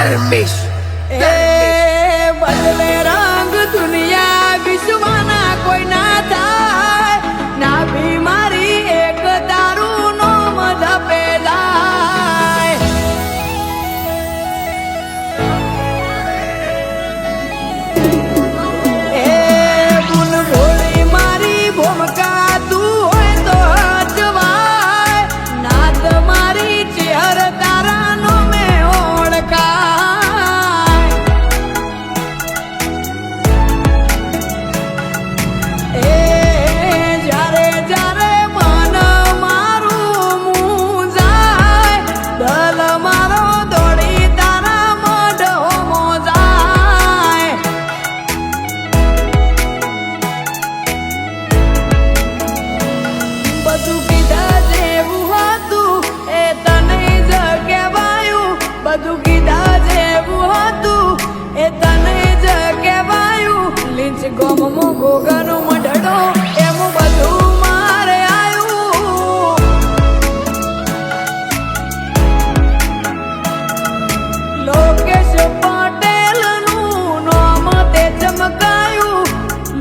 ધર્મેશ એ બદલે રંગ દુનિયા વિશ્વના કોઈ ના થાય ના બીમારી એક દારૂ નો મધ પેલાય એ ગુણ ભોળી મારી ભૂમકા તું હોય તો જવાય નાદ મારી ચેહર તારા નો મેં ઓળખાય એ જ્યારે જ્યારે મન મારું મૂંઝાય દલ મારો દોડી તારા મોઢો મોજાય બધું કીધા જેવું હતું એ તને જ કહેવાયું બધું કીધા જેવું હતું એ તને જ કહેવાયું લીંચ ગોમમો ગોગાનો મઢડો એમ બધું મારે આયું લોકેશ પટેલનું નામ તે ચમકાયું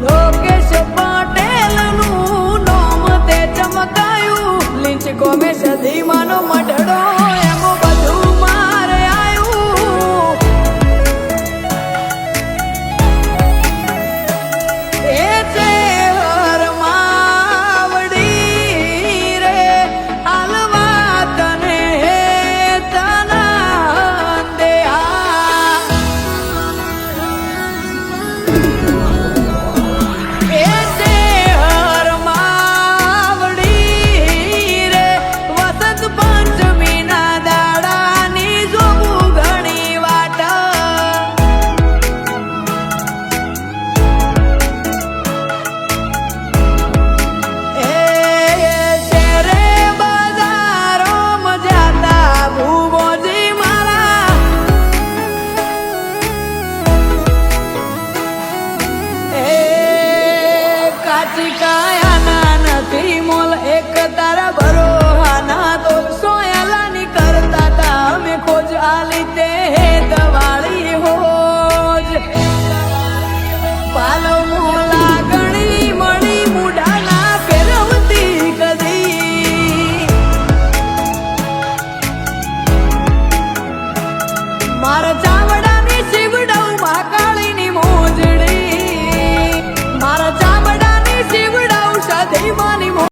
લોકેશ પટેલનું નામ તે ચમકાયું લીંચ ગોમે સધી માનો મઢ